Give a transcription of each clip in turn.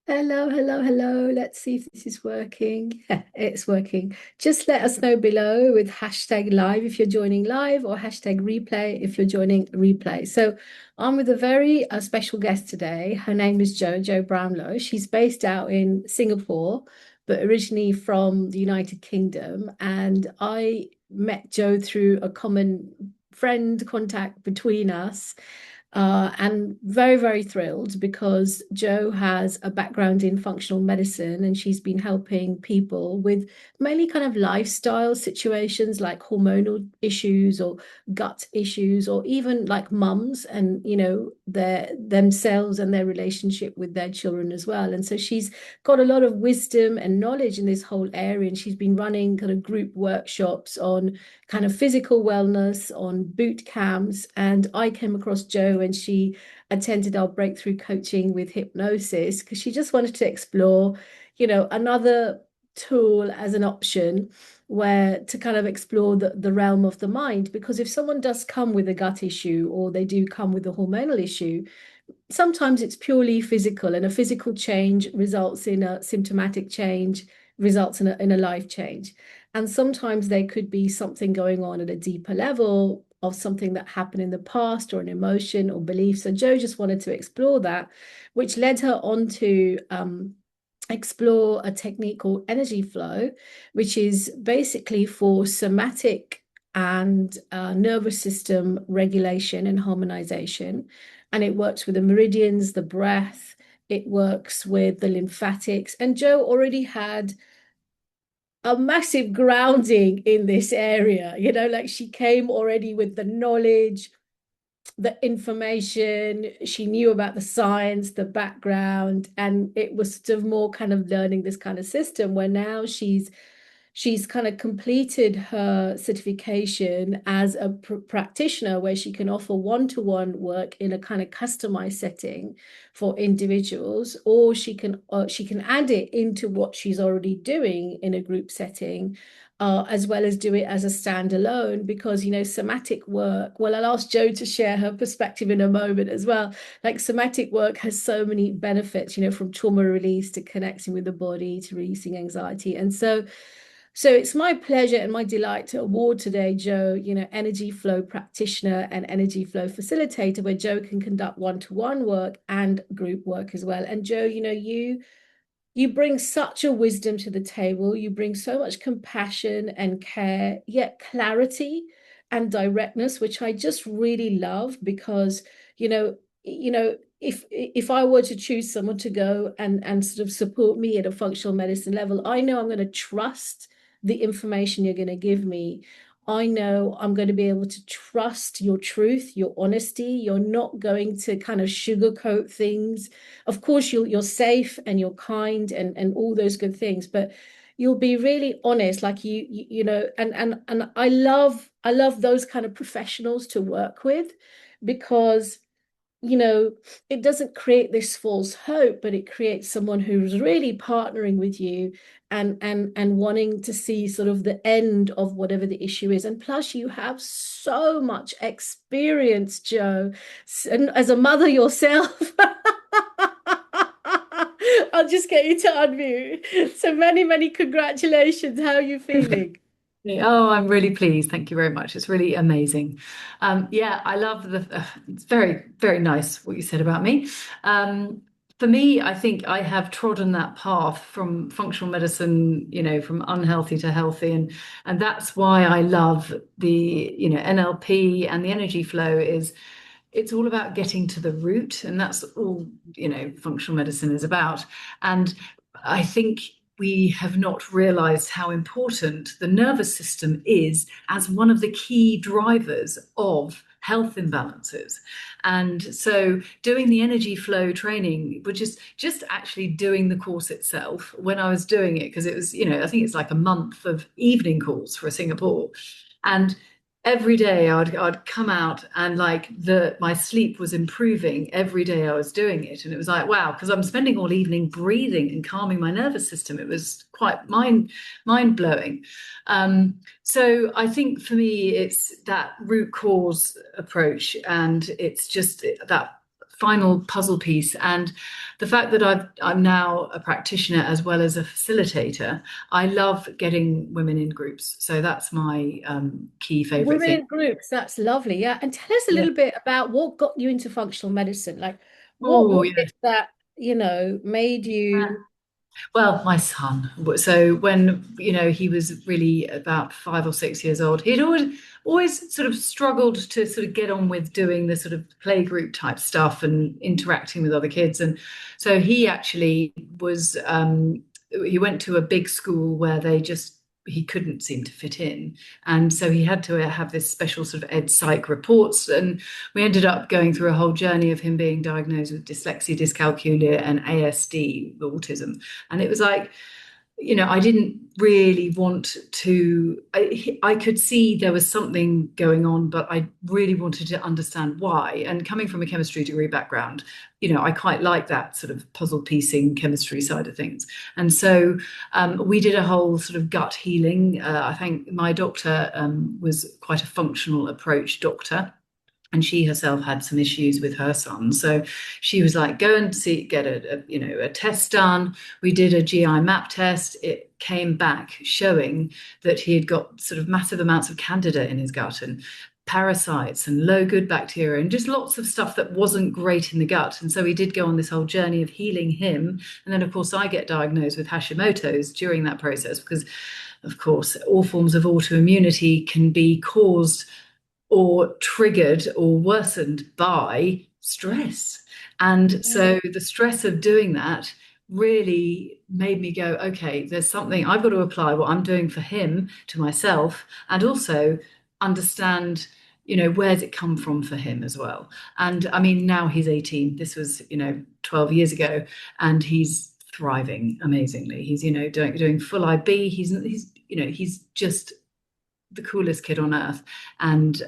Hello, hello, hello. Let's see if this is working. It's working. Just let us know below with hashtag live if you're joining live or hashtag replay if you're joining replay. So I'm with a very special guest today. Her name is Jo Brownlow. She's based out in Singapore, but originally from the United Kingdom. And I met Jo through a common friend contact between us. And very, very thrilled because Jo has a background in functional medicine and she's been helping people with mainly kind of lifestyle situations like hormonal issues or gut issues, or even like mums and, their themselves and their relationship with their children as well. And so she's got a lot of wisdom and knowledge in this whole area. And she's been running kind of group workshops on kind of physical wellness, on boot camps. And I came across Jo and she attended our breakthrough coaching with hypnosis because she just wanted to explore, another tool as an option where to kind of explore the realm of the mind. Because if someone does come with a gut issue or they do come with a hormonal issue, sometimes it's purely physical, and a physical change results in a symptomatic change, results in a life change. And sometimes there could be something going on at a deeper level of something that happened in the past, or an emotion or belief. So Jo just wanted to explore that, which led her on to explore a technique called energy flow, which is basically for somatic and nervous system regulation and harmonization. And it works with the meridians, the breath, it works with the lymphatics. And Jo already had a massive grounding in this area, like she came already with the knowledge, the information, she knew about the science, the background, and it was sort of more kind of learning this kind of system where now she's kind of completed her certification as a practitioner, where she can offer one-to-one work in a kind of customized setting for individuals, or she can add it into what she's already doing in a group setting, as well as do it as a standalone. Because somatic work, well, I'll ask Jo to share her perspective in a moment as well. Like, somatic work has so many benefits, from trauma release to connecting with the body to releasing anxiety. And so it's my pleasure and my delight to award today Jo, Energy Flow Practitioner and Energy Flow Facilitator, where Jo can conduct one-to-one work and group work as well. And Jo, you bring such a wisdom to the table. You bring so much compassion and care, yet clarity and directness, which I just really love. Because, if I were to choose someone to go and sort of support me at a functional medicine level, I know I'm going to trust the information you're going to give me. I know I'm going to be able to trust your truth, your honesty. You're not going to kind of sugarcoat things. Of course, you're safe and you're kind and all those good things, but you'll be really honest. Like and I love those kind of professionals to work with, because it doesn't create this false hope, but it creates someone who's really partnering with you and wanting to see sort of the end of whatever the issue is. And plus, you have so much experience, Jo, and as a mother yourself. I'll just get you to unmute. So many, many congratulations. How are you feeling? Oh, I'm really pleased. Thank you very much. It's really amazing. Yeah, I love it's very, very nice what you said about me. For me, I think I have trodden that path from functional medicine, from unhealthy to healthy, and that's why I love the, NLP and the energy flow. It's all about getting to the root, and that's all, functional medicine is about. And I think we have not realized how important the nervous system is as one of the key drivers of health imbalances. And so doing the energy flow training, which is just actually doing the course itself, when I was doing it, because it was, I think it's like a month of evening calls for Singapore. And every day I'd come out and like my sleep was improving every day I was doing it. And it was like, wow, because I'm spending all evening breathing and calming my nervous system. It was quite mind blowing. So I think for me, it's that root cause approach, and it's just that final puzzle piece. And the fact that I'm now a practitioner as well as a facilitator, I love getting women in groups. So that's my key favorite Women thing. in groups, that's lovely. Yeah. And tell us a Yeah. little bit about what got you into functional medicine. Like, what Oh, was yeah. it that, made you? Well, my son. So when, he was really about 5 or 6 years old, he'd always sort of struggled to sort of get on with doing the sort of playgroup type stuff and interacting with other kids. And so he actually he went to a big school where he couldn't seem to fit in. And so he had to have this special sort of ed psych reports. And we ended up going through a whole journey of him being diagnosed with dyslexia, dyscalculia, and ASD, autism. And it was like, I didn't really want to, I could see there was something going on, but I really wanted to understand why. And coming from a chemistry degree background, I quite like that sort of puzzle piecing chemistry side of things. And so we did a whole sort of gut healing. I think my doctor was quite a functional approach doctor, and she herself had some issues with her son. So she was like, go and get a test done. We did a GI map test. It came back showing that he had got sort of massive amounts of candida in his gut and parasites and low good bacteria and just lots of stuff that wasn't great in the gut. And so we did go on this whole journey of healing him. And then, of course, I get diagnosed with Hashimoto's during that process because, of course, all forms of autoimmunity can be caused or triggered or worsened by stress. And so the stress of doing that really made me go, okay, there's something I've got to apply what I'm doing for him to myself, and also understand, where's it come from for him as well. And I mean, now he's 18. This was, 12 years ago, and he's thriving amazingly. He's, doing full IB. He's just the coolest kid on earth. And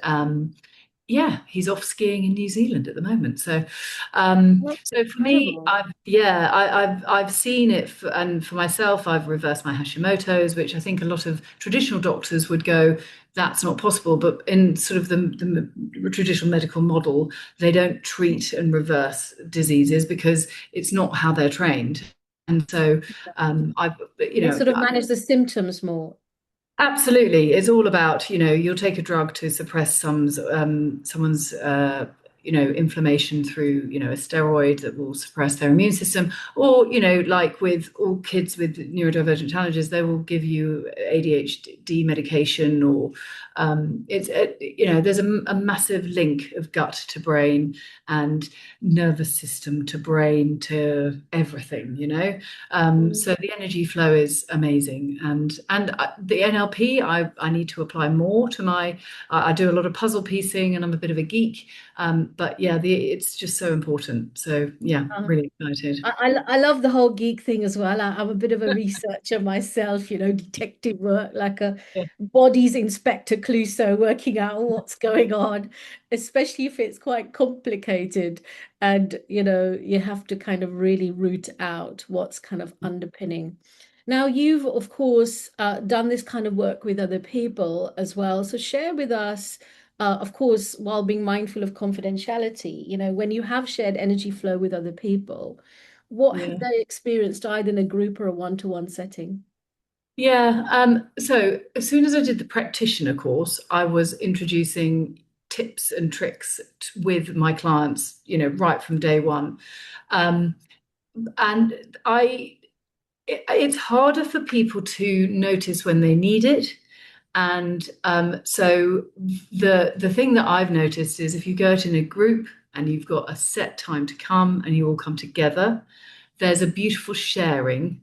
yeah, he's off skiing in New Zealand at the moment. So That's so for me, incredible. I've seen it, and for myself, I've reversed my Hashimoto's, which I think a lot of traditional doctors would go, that's not possible. But in sort of the traditional medical model, they don't treat and reverse diseases because it's not how they're trained. And so I've, They sort of manage the symptoms more. absolutely. It's all about, you'll take a drug to suppress someone's inflammation through, a steroid that will suppress their immune system. Or, like with all kids with neurodivergent challenges, they will give you ADHD medication, or there's a massive link of gut to brain and nervous system to brain to everything, so the energy flow is amazing. And the NLP, I need to apply more to I do a lot of puzzle piecing, and I'm a bit of a geek. But yeah, it's just so important. So yeah, Uh, really excited. I love the whole geek thing as well. I'm a bit of a researcher myself, detective work, like a Yeah. bodies Inspector Clouseau, working out what's going on, especially if it's quite complicated. And, you have to kind of really root out what's kind of underpinning. Now, you've, of course, done this kind of work with other people as well. So share with us, of course, while being mindful of confidentiality, when you have shared energy flow with other people, what have Yeah. they experienced either in a group or a one-to-one setting? Yeah. So as soon as I did the practitioner course, I was introducing tips and tricks with my clients, right from day one. Um, and it's harder for people to notice when they need it. And so the thing that I've noticed is if you go out in a group and you've got a set time to come and you all come together, there's a beautiful sharing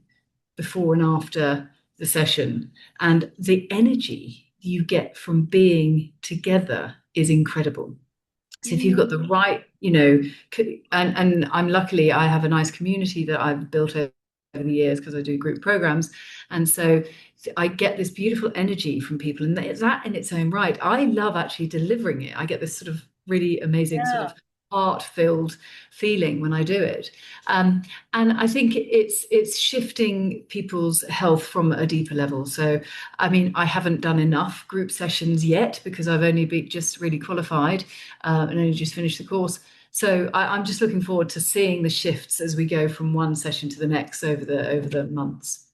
before and after the session. And the energy you get from being together is incredible. So if you've got the Mm. right, and I have a nice community that I've built over the years because I do group programs. And so I get this beautiful energy from people, and that in its own right, I love actually delivering it. I get this sort of really amazing sort Yeah. of heart-filled feeling when I do it. And I think it's shifting people's health from a deeper level. So, I mean, I haven't done enough group sessions yet because I've only just really qualified and only just finished the course. So I'm just looking forward to seeing the shifts as we go from one session to the next over the months.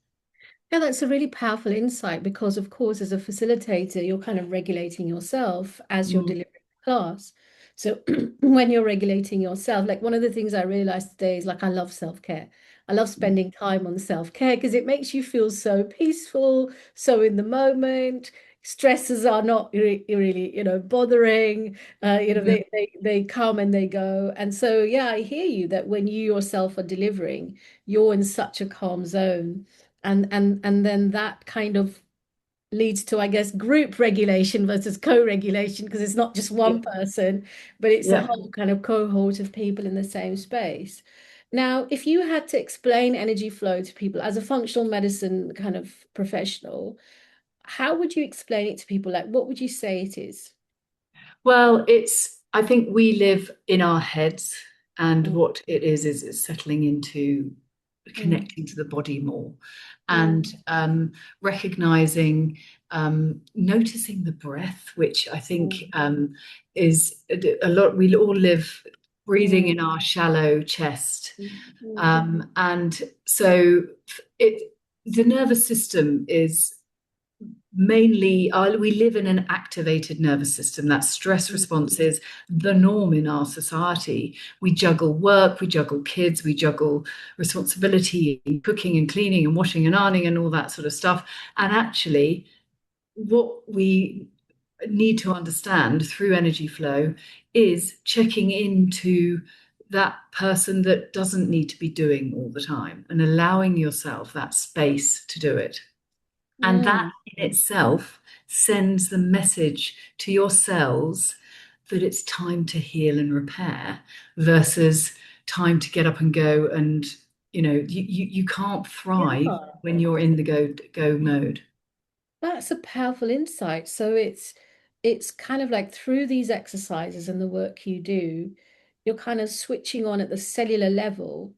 Yeah, that's a really powerful insight because, of course, as a facilitator, you're kind of regulating yourself as you're Mm, delivering the class. So when you're regulating yourself, like one of the things I realized today is like I love self-care. I love spending time on self-care because it makes you feel so peaceful, so in the moment. Stresses are not really, bothering. mm, They come and they go. And so, yeah, I hear you that when you yourself are delivering, you're in such a calm zone and then that kind of leads to, I guess, group regulation versus co-regulation because it's not just yeah, one person, but it's a yeah. whole kind of cohort of people in the same space. Now, if you had to explain energy flow to people as a functional medicine kind of professional, how would you explain it to people? Like, what would you say it is? Well, I think we live in our heads, and Mm, what it is it's settling into mm, connecting to the body more and mm, recognizing, noticing the breath, which I think mm, is a lot. We all live breathing mm, in our shallow chest. mm, And so the nervous system is mainly we live in an activated nervous system. That stress mm, response is the norm in our society. We juggle work, we juggle kids, we juggle responsibility, cooking and cleaning and washing and ironing and all that sort of stuff. And actually, what we need to understand through energy flow is checking into that person that doesn't need to be doing all the time and allowing yourself that space to do it. And that mm. in itself sends the message to your cells that it's time to heal and repair versus time to get up and go. And, you can't thrive Yeah. when you're in the go mode. That's a powerful insight. So it's kind of like through these exercises and the work you do, you're kind of switching on at the cellular level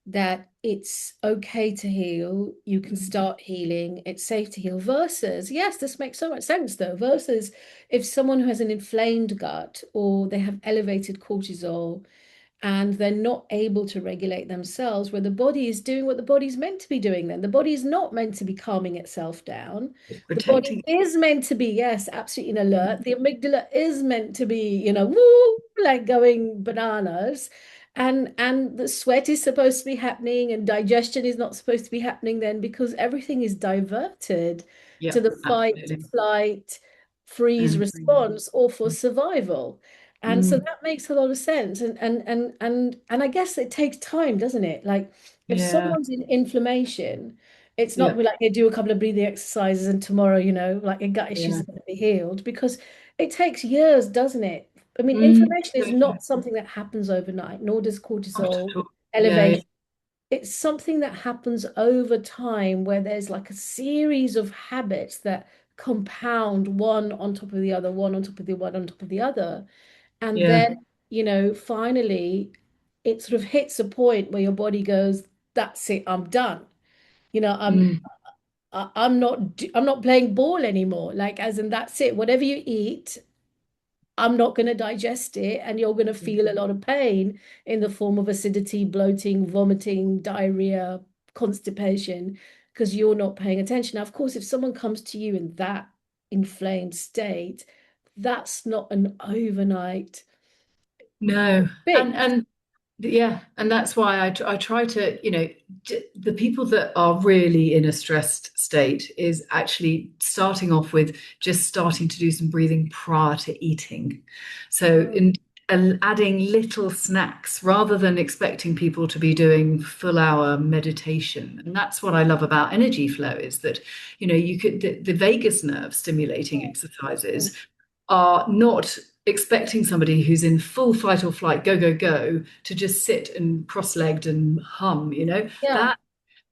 that it's okay to heal, you can start healing, it's safe to heal, versus, yes, this makes so much sense though, versus if someone who has an inflamed gut or they have elevated cortisol and they're not able to regulate themselves, where the body is doing what the body's meant to be doing. Then the body is not meant to be calming itself down. It's The body protecting. is meant to be, yes, absolutely in alert. The amygdala is meant to be, woo, like going bananas. And the sweat is supposed to be happening and digestion is not supposed to be happening then because everything is diverted Yeah, to the fight, absolutely. flight, freeze And response or for survival. And so mm, that makes a lot of sense. And I guess it takes time, doesn't it? Like if yeah, someone's in inflammation, it's not yeah, be like they do a couple of breathing exercises and tomorrow, like your gut issues yeah. are going to be healed because it takes years, doesn't it? I mean, Mm, inflammation is totally. not something that happens overnight, nor does Not cortisol at all. Yeah, yeah. elevation. It's something that happens over time where there's like a series of habits that compound one on top of the other, one on top of the one on top of the other. And Yeah. then, finally, it sort of hits a point where your body goes, that's it, I'm done. You know, I'm Mm, I'm not playing ball anymore. Like as in that's it. Whatever you eat, I'm not going to digest it, and you're going to feel a lot of pain in the form of acidity, bloating, vomiting, diarrhea, constipation, because you're not paying attention. Now, of course, if someone comes to you in that inflamed state, that's not an overnight no. fix. And yeah, and that's why I try to, the people that are really in a stressed state is actually starting off with just starting to do some breathing prior to eating. So Mm, in adding little snacks rather than expecting people to be doing full hour meditation. And that's what I love about energy flow is that, you could the vagus nerve stimulating mm. exercises are not expecting somebody who's in full fight or flight, go, go, go, to just sit and cross-legged and hum, Yeah,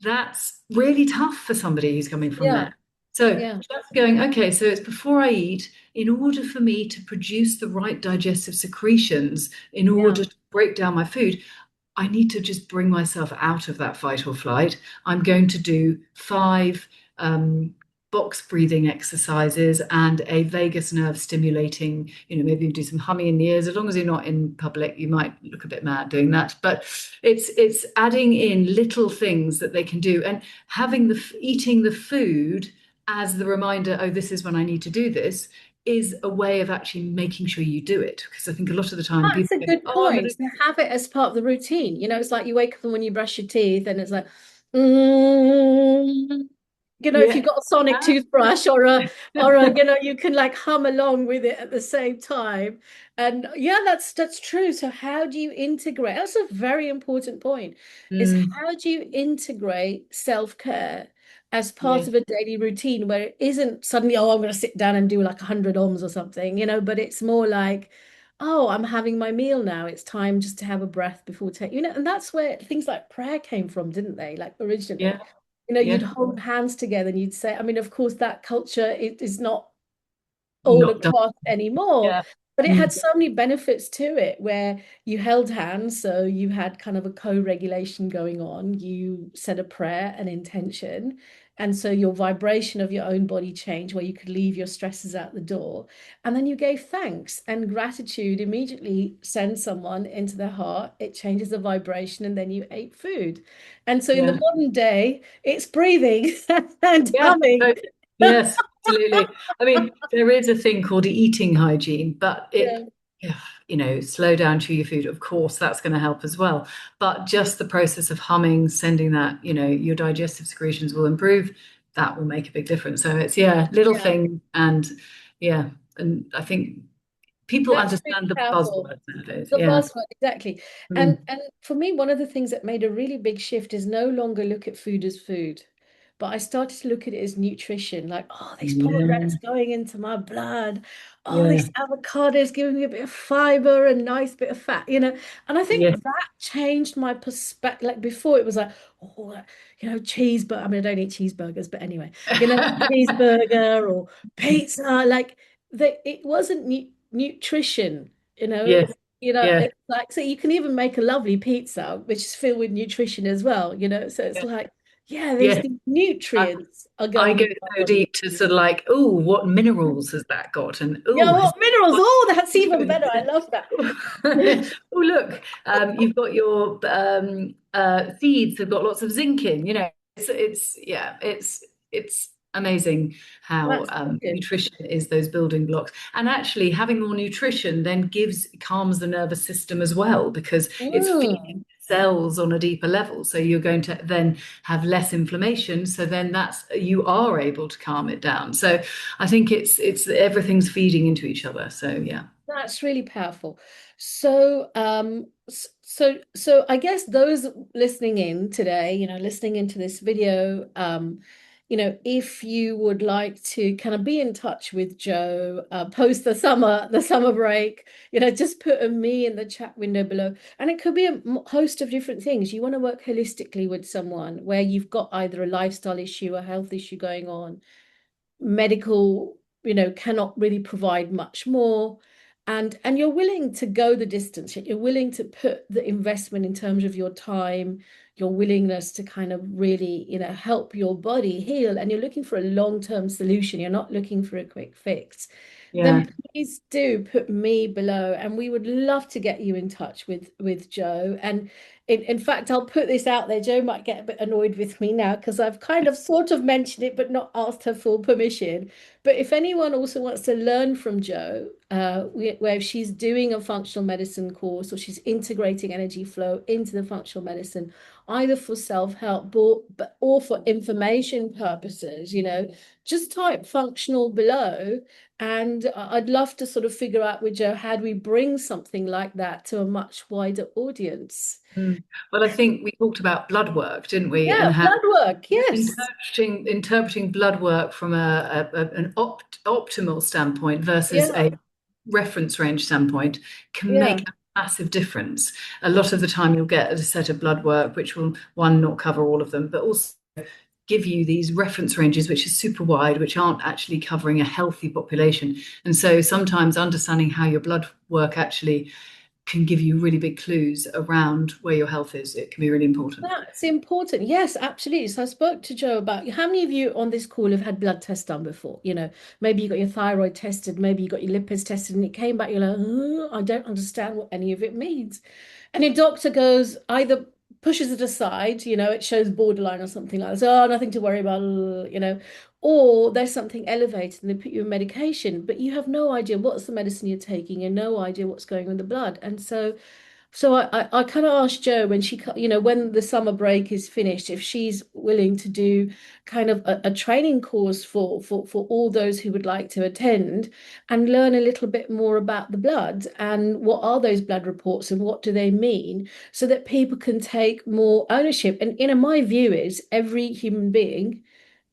that's really tough for somebody who's coming from yeah, there. So yeah, just going, okay, so it's before I eat, in order for me to produce the right digestive secretions, in yeah, order to break down my food, I need to just bring myself out of that fight or flight. I'm going to do five box breathing exercises and a vagus nerve stimulating, maybe you do some humming in the ears. As long as you're not in public, you might look a bit mad doing that. But it's adding in little things that they can do, and having eating the food as the reminder, oh, this is when I need to do this, is a way of actually making sure you do it. Because I think a lot of the time That's people a go, good oh, I'm point. gonna, To have it as part of the routine. It's like you wake up and when you brush your teeth and it's like, mm, if yeah, you've got a sonic toothbrush or you can like hum along with it at the same time. And yeah, that's true. So how do you integrate? That's a very important point, is mm, how do you integrate self-care as part yeah, of a daily routine where it isn't suddenly, oh, I'm going to sit down and do like 100 ohms or something, but it's more like, oh, I'm having my meal now. It's time just to have a breath before taking, and that's where things like prayer came from, didn't they? Like yeah, originally, you'd yeah. hold hands together and you'd say, I mean, of course, that culture it is not all Not done. across anymore. Yeah. But it had Mm, so many benefits to it where you held hands, so you had kind of a co-regulation going on. You said a prayer, an intention, and so your vibration of your own body changed where you could leave your stresses out the door. And then you gave thanks and gratitude immediately sends someone into their heart. It changes the vibration, and then you ate food. And so in the yeah. modern day, it's breathing and Yeah. humming. Yes, absolutely. I mean, there is a thing called eating hygiene, but Yeah. yeah, slow down, chew your food. Of course, that's going to help as well. But just the process of humming, sending that, your digestive secretions will improve. That will make a big difference. So it's, yeah, little Yeah. thing. And yeah, and I think people That's really understand the powerful. buzzwords nowadays. The Yeah. buzzword, exactly. And Mm. and for me, one of the things that made a really big shift is no longer look at food as food, but I started to look at it as nutrition. Like, oh, these Yeah. pomegranates going into my blood. Oh, Yeah. this avocado is giving me a bit of fiber and nice bit of fat. And I think Yeah. that changed my perspective. Like before, it was like, oh, cheeseburger. I mean, I don't eat cheeseburgers, but anyway, cheeseburger or pizza. Like it wasn't nutrition you know Yes. Yeah. it's like, so you can even make a lovely pizza which is filled with nutrition as well. So it's Yeah. like, yeah, there's Yeah. these nutrients are I going go into my so body. deep to sort of like, oh, what minerals has that got? And Yeah, oh, has what minerals? got Oh, that's even better. I love that. oh, look, you've got your seeds have got lots of zinc in. It's yeah, it's amazing how That's so good. nutrition is those building blocks. And actually, having more nutrition then calms the nervous system as well because it's feeding Mm. cells on a deeper level. So you're going to then have less inflammation. So then you are able to calm it down. So I think it's everything's feeding into each other. So yeah. That's really powerful. So, so I guess those listening in today, listening into this video, if you would like to kind of be in touch with Joe, post the summer break, just put a me in the chat window below, and it could be a host of different things. You want to work holistically with someone where you've got either a lifestyle issue, a health issue going on, medical, cannot really provide much more. And you're willing to go the distance. You're willing to put the investment in terms of your time, your willingness to kind of really, help your body heal. And you're looking for a long-term solution. You're not looking for a quick fix. Yeah. Then please do put me below, and we would love to get you in touch with Joe. And in fact, I'll put this out there. Joe might get a bit annoyed with me now because I've kind of sort of mentioned it, but not asked her full permission. But if anyone also wants to learn from Joe, where she's doing a functional medicine course or she's integrating energy flow into the functional medicine, either for self-help or for information purposes, just type functional below. And I'd love to sort of figure out with Joe, how do we bring something like that to a much wider audience? Mm. Well, I think we talked about blood work, didn't we? Yeah, And how blood work. Yes. interpreting blood work from an optimal standpoint versus Yeah. a reference range standpoint can Yeah. make a massive difference. A lot of the time, you'll get a set of blood work, which will, one, not cover all of them, but also give you these reference ranges, which are super wide, which aren't actually covering a healthy population. And so sometimes understanding how your blood work actually can give you really big clues around where your health is. It can be really important. That's important. Yes, absolutely. So I spoke to Joe about how many of you on this call have had blood tests done before? Maybe you got your thyroid tested, maybe you got your lipids tested, and it came back, you're like, I don't understand what any of it means. And your doctor goes, either pushes it aside, it shows borderline or something like that. So, oh, nothing to worry about, or there's something elevated and they put you on medication, but you have no idea what's the medicine you're taking and no idea what's going on in the blood. And so I kind of asked Jo when when the summer break is finished, if she's willing to do kind of a training course for all those who would like to attend and learn a little bit more about the blood and what are those blood reports and what do they mean, so that people can take more ownership. And my view is every human being,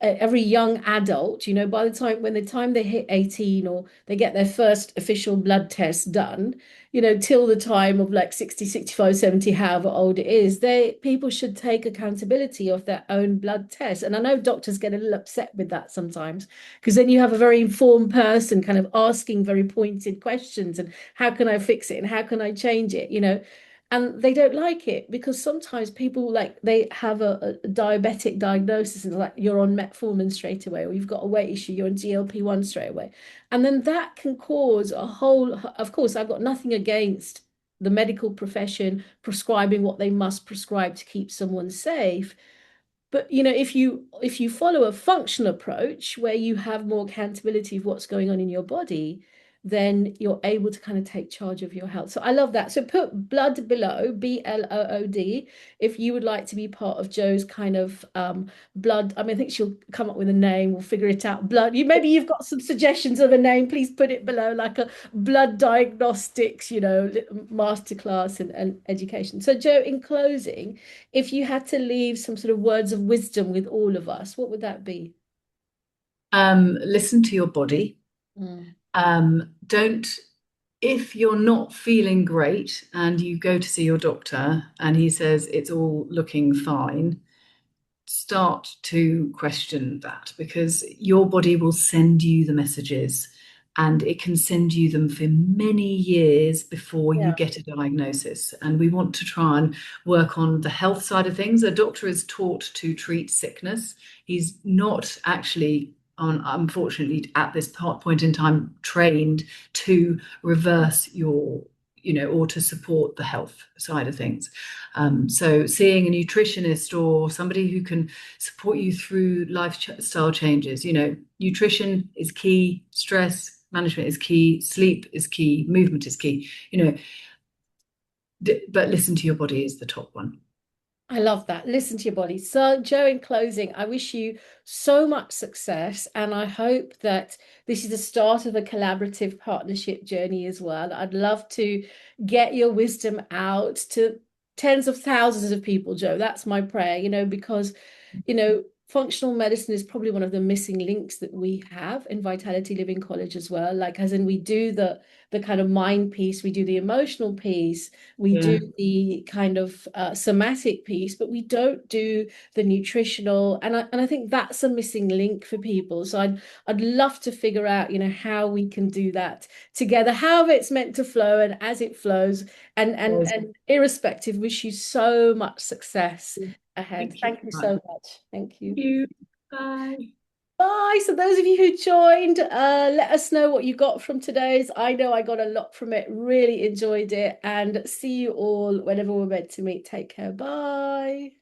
every young adult, by the time they hit 18 or they get their first official blood test done, till the time of like 60, 65, 70, however old it is, people should take accountability of their own blood test. And I know doctors get a little upset with that sometimes, because then you have a very informed person kind of asking very pointed questions and how can I fix it and how can I change it, and they don't like it because sometimes people, like, they have a diabetic diagnosis and like you're on metformin straight away, or you've got a weight issue, you're on GLP-1 straight away. And then that can cause a whole, of course, I've got nothing against the medical profession prescribing what they must prescribe to keep someone safe. But if you follow a functional approach where you have more accountability of what's going on in your body, then you're able to kind of take charge of your health. So I love that. So put blood below, BLOOD, if you would like to be part of Joe's kind of blood. I mean, I think she'll come up with a name. We'll figure it out. Blood. Maybe you've got some suggestions of a name. Please put it below, like a blood diagnostics, masterclass and education. So Joe, in closing, if you had to leave some sort of words of wisdom with all of us, what would that be? Listen to your body. Mm. Don't, if you're not feeling great and you go to see your doctor and he says it's all looking fine, start to question that, because your body will send you the messages and it can send you them for many years before you Yeah. get a diagnosis. And we want to try and work on the health side of things. A doctor is taught to treat sickness. He's not actually unfortunately, at this point in time, trained to reverse your, or to support the health side of things. So seeing a nutritionist or somebody who can support you through lifestyle changes, nutrition is key, stress management is key, sleep is key, movement is key, but listen to your body is the top one. I love that. Listen to your body. So, Joe, in closing, I wish you so much success, and I hope that this is the start of a collaborative partnership journey as well. I'd love to get your wisdom out to tens of thousands of people, Joe. That's my prayer, because, functional medicine is probably one of the missing links that we have in Vitality Living College as well. Like, as in, we do the kind of mind piece, we do the emotional piece, we Yeah. do the kind of somatic piece, but we don't do the nutritional. And I think that's a missing link for people. So I'd love to figure out, how we can do that together, however it's meant to flow and as it flows. And irrespective, wish you so much success ahead. Thank you Thank you very much. so much. Thank you. Thank you. Bye. Bye. So those of you who joined, let us know what you got from today's. I know I got a lot from it. Really enjoyed it. And see you all whenever we're meant to meet. Take care. Bye.